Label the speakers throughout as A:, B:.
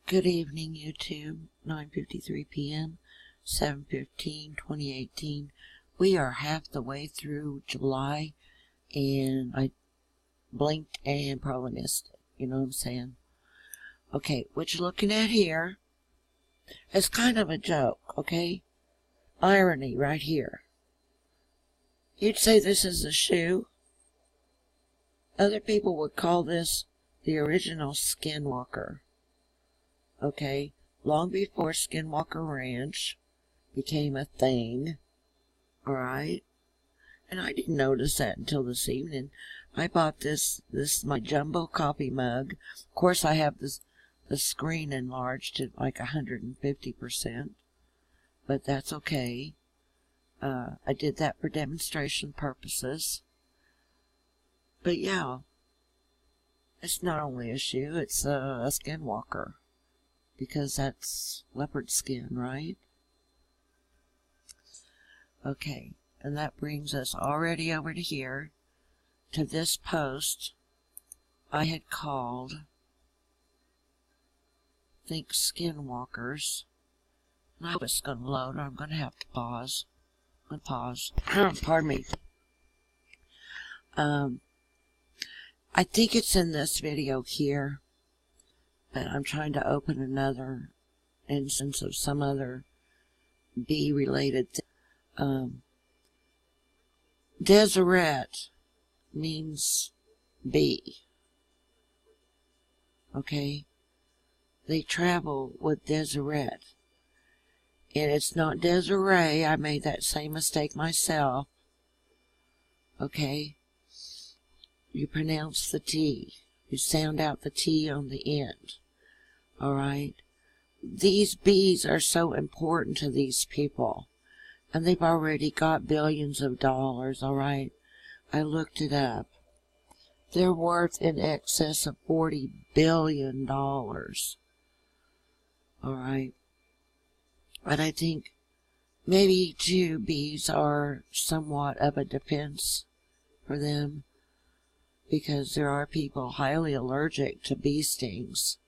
A: Good evening, YouTube. 9:53 p.m. 7/15/2018. We are half the way through July, and I blinked and probably missed it. You know what I'm saying? Okay, what you're looking at here is kind of a joke, okay? Irony right here. You'd say this is a shoe. Other people would call this the original Skinwalker. Okay, long before Skinwalker Ranch became a thing, alright? And I didn't notice that until this evening. I bought this is my jumbo coffee mug. Of course, I have the screen enlarged to like 150%, but that's okay. I did that for demonstration purposes. But yeah, it's not only a shoe, it's a Skinwalker. Because that's leopard skin, right? Okay, and that brings us already over to here, to this post I had called, I think, Skinwalkers. And I hope it's going to load, or I'm going to have to pause. I'm going to pause. Pardon me. I think it's in this video here. But I'm trying to open another instance of some other bee-related thing. DesereT means bee. Okay? They travel with DesereT. And it's not DesereT. I made that same mistake myself. Okay? You pronounce the T. You sound out the T on the end. Alright? These bees are so important to these people. And they've already got billions of dollars, alright? I looked it up. They're worth in excess of $40 billion. Alright? But I think maybe too bees are somewhat of a defense for them. Because there are people highly allergic to bee stings.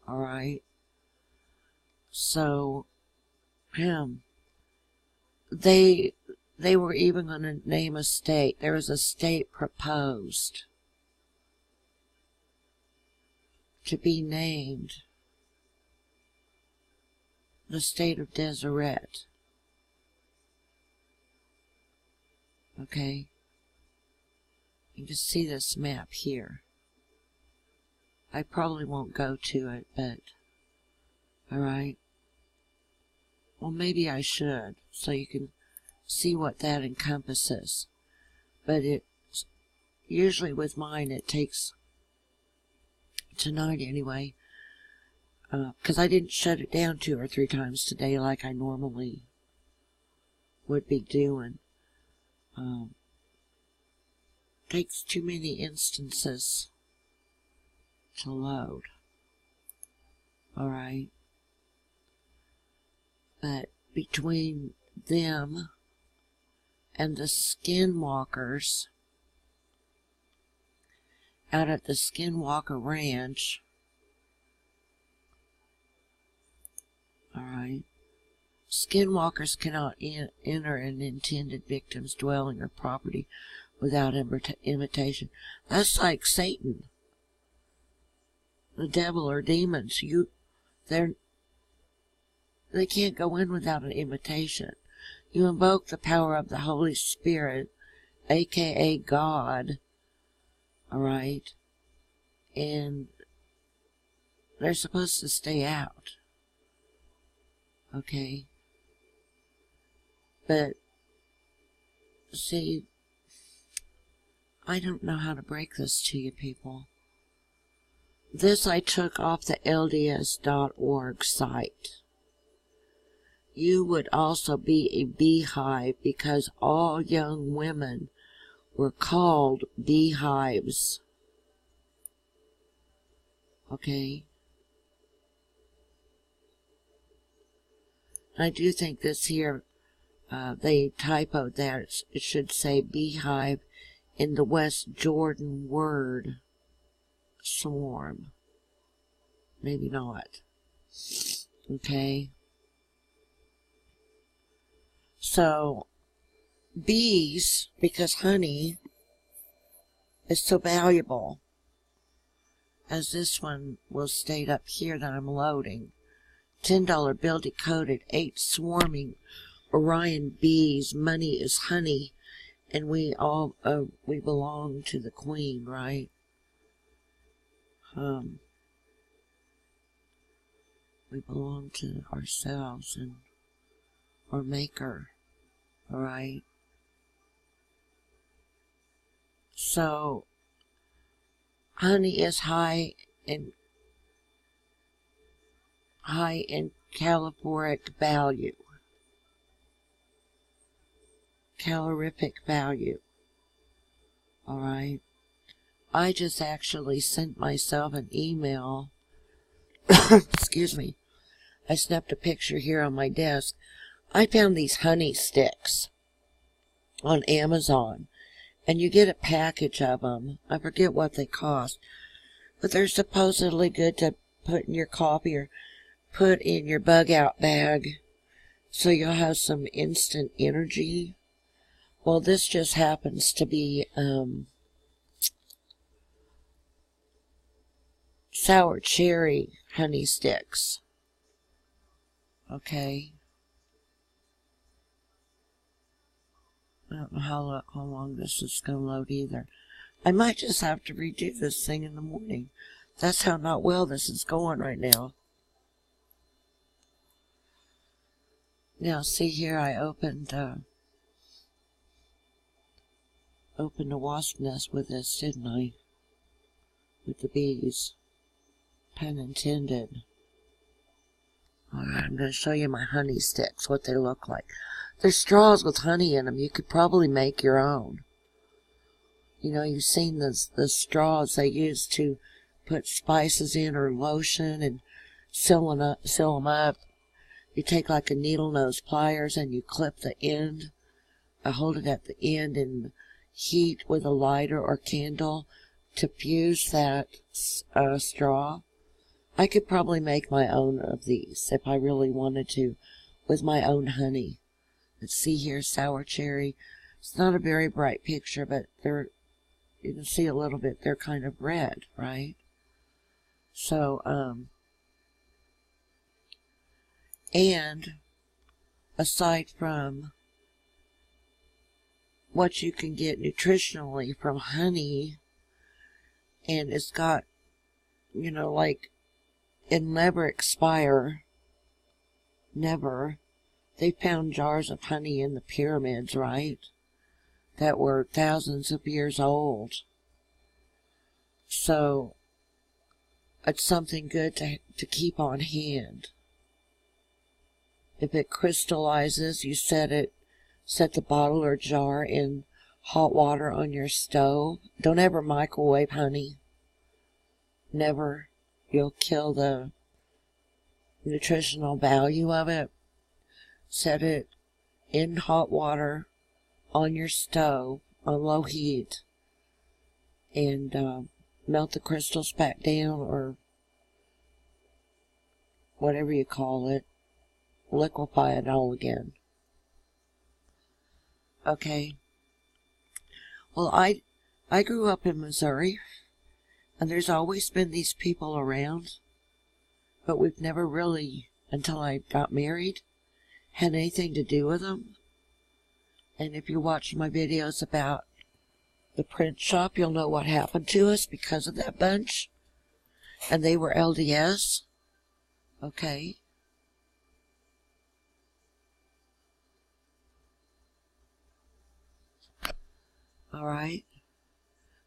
A: Alright? So, they were even going to name a state. There was a state proposed to be named the state of DesereT. Okay? You can see this map here. I probably won't go to it, but alright. Well, maybe I should, so you can see what that encompasses. But it's usually with mine it takes tonight anyway, because I didn't shut it down 2 or 3 times today like I normally would be doing. Takes too many instances to load. Alright? But between them and the Skinwalkers out at the Skinwalker Ranch, alright, Skinwalkers cannot enter an intended victim's dwelling or property without invitation. That's like Satan, the devil or demons. They can't go in without an invitation. You invoke the power of the Holy Spirit, aka God, alright, and they're supposed to stay out. Okay? But, see, I don't know how to break this to you people. This I took off the LDS.org site. You would also be a beehive because all young women were called beehives. Okay? I do think this here, they typoed that. It should say beehive in the West Jordan word swarm. Maybe not. Okay. So, bees, because honey is so valuable, as this one will state up here that I'm loading. $10 bill decoded, 8 swarming Orion bees, money is honey, and we all, we belong to the queen, right? We belong to ourselves and our maker, alright? So, honey is high in calorific value. Calorific value. Alright? I just actually sent myself an email. Excuse me. I snapped a picture here on my desk. I found these honey sticks on Amazon. And you get a package of them. I forget what they cost. But they're supposedly good to put in your coffee or put in your bug out bag. So you'll have some instant energy. Well, this just happens to be sour cherry honey sticks. Okay. I don't know how long this is going to load either. I might just have to redo this thing in the morning. That's how not well this is going right now. Now, see here, I opened a wasp nest with this, didn't I? With the bees. Pun intended. Alright, I'm going to show you my honey sticks, what they look like. They're straws with honey in them. You could probably make your own. You know, you've seen the straws they use to put spices in or lotion and seal them up. You take like a needle nose pliers and you clip the end. I hold it at the end and heat with a lighter or candle to fuse that straw. I could probably make my own of these if I really wanted to with my own honey. Let's see here, sour cherry. It's not a very bright picture, but you can see a little bit, they're kind of red, right? So, and aside from what you can get nutritionally from honey, and it's got, you know, like, it'll never expire, never. They found jars of honey in the pyramids, right? That were thousands of years old. So, it's something good to keep on hand. If it crystallizes, you set the bottle or jar in hot water on your stove. Don't ever microwave honey. Never. You'll kill the nutritional value of it. Set it in hot water on your stove on low heat and melt the crystals back down, or whatever you call it. Liquefy it all again. Okay. Well, I grew up in Missouri, and there's always been these people around, but we've never really, until I got married, had anything to do with them. And if you watch my videos about the print shop, you'll know what happened to us because of that bunch. And they were LDS. Okay. Alright.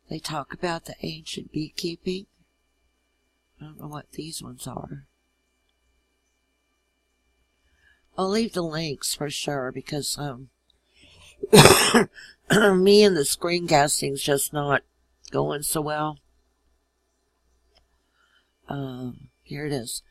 A: They talk about the ancient beekeeping. I don't know what these ones are. I'll leave the links for sure because me and the screencasting's just not going so well. Here it is.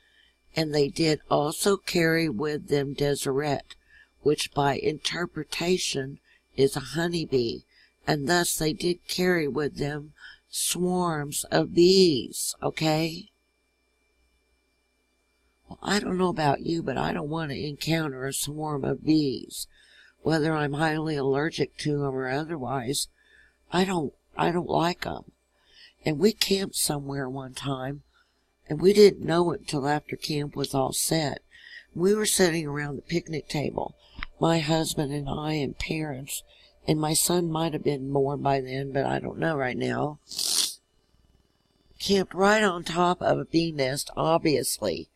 A: And they did also carry with them DesereT, which by interpretation is a honeybee, and thus they did carry with them swarms of bees, okay? Well, I don't know about you, but I don't want to encounter a swarm of bees. Whether I'm highly allergic to them or otherwise, I don't like them. And we camped somewhere one time, and we didn't know it until after camp was all set. We were sitting around the picnic table, my husband and I and parents, and my son might have been born by then, but I don't know right now. Camped right on top of a bee nest, obviously,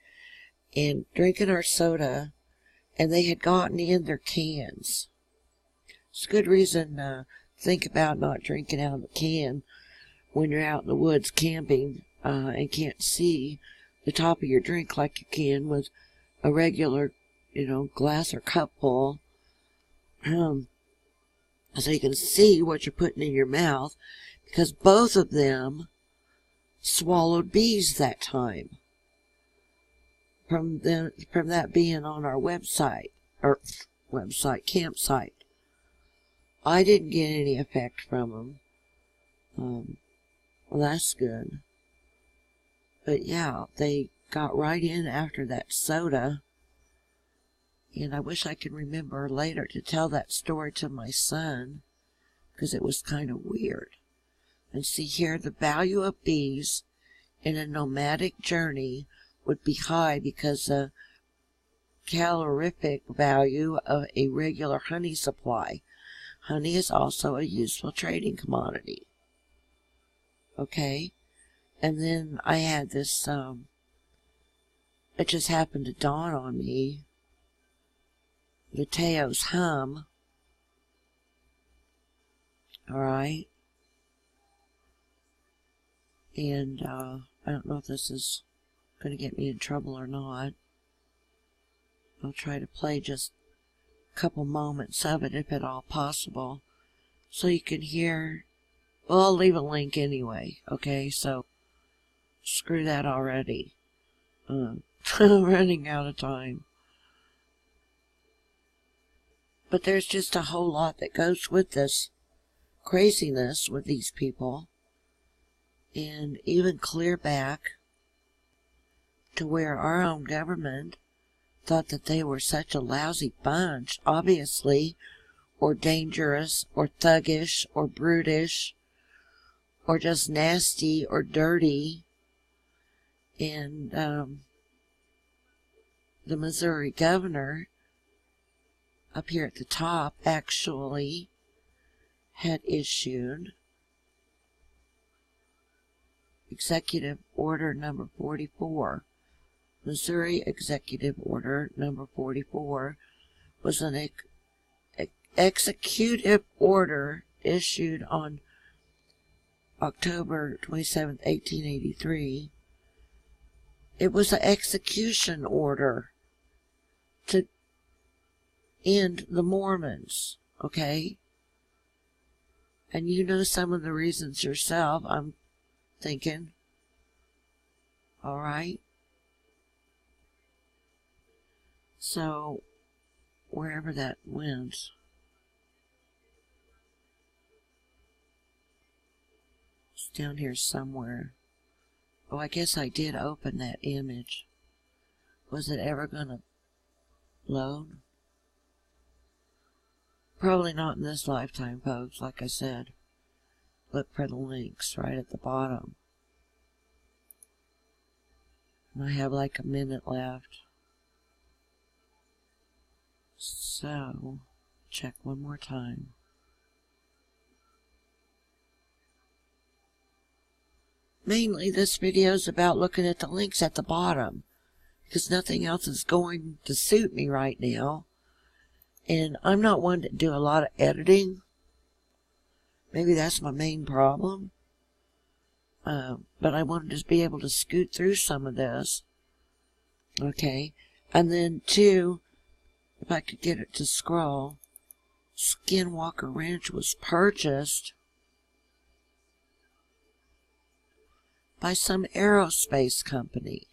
A: and drinking our soda, and they had gotten in their cans. It's a good reason to think about not drinking out of a can when you're out in the woods camping and can't see the top of your drink like you can with a regular, glass or cup full. So you can see what you're putting in your mouth, because both of them swallowed bees that time. From that being on our campsite. I didn't get any effect from them. Well, that's good. But yeah, they got right in after that soda. And I wish I could remember later to tell that story to my son, because it was kind of weird. And see here, the value of bees in a nomadic journey would be high because the calorific value of a regular honey supply. Honey is also a useful trading commodity. Okay? And then I had this, it just happened to dawn on me, the Teo's hum. Alright? And, I don't know if this is going to get me in trouble or not. I'll try to play just a couple moments of it if at all possible, so you can hear. Well, I'll leave a link anyway, okay? So, screw that already. I'm running out of time. But there's just a whole lot that goes with this craziness with these people. And even clear back to where our own government thought that they were such a lousy bunch, obviously, or dangerous, or thuggish, or brutish, or just nasty, or dirty. And the Missouri governor, up here at the top, actually had issued Executive Order number 44. Missouri Executive Order number 44 was an executive order issued on October 27, 1883. It was an execution order to end the Mormons, okay? And you know some of the reasons yourself, I'm thinking. Alright? So, wherever that went, it's down here somewhere. Oh, I guess I did open that image. Was it ever going to load? Probably not in this lifetime, folks, like I said. Look for the links right at the bottom. And I have like a minute left. So, check one more time. Mainly this video is about looking at the links at the bottom, because nothing else is going to suit me right now. And I'm not one to do a lot of editing. Maybe that's my main problem. But I want to just be able to scoot through some of this. Okay. And then, two, if I could get it to scroll, Skinwalker Ranch was purchased by some aerospace company.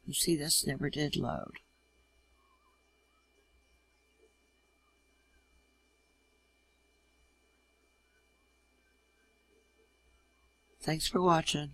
A: You see, this never did load. Thanks for watching.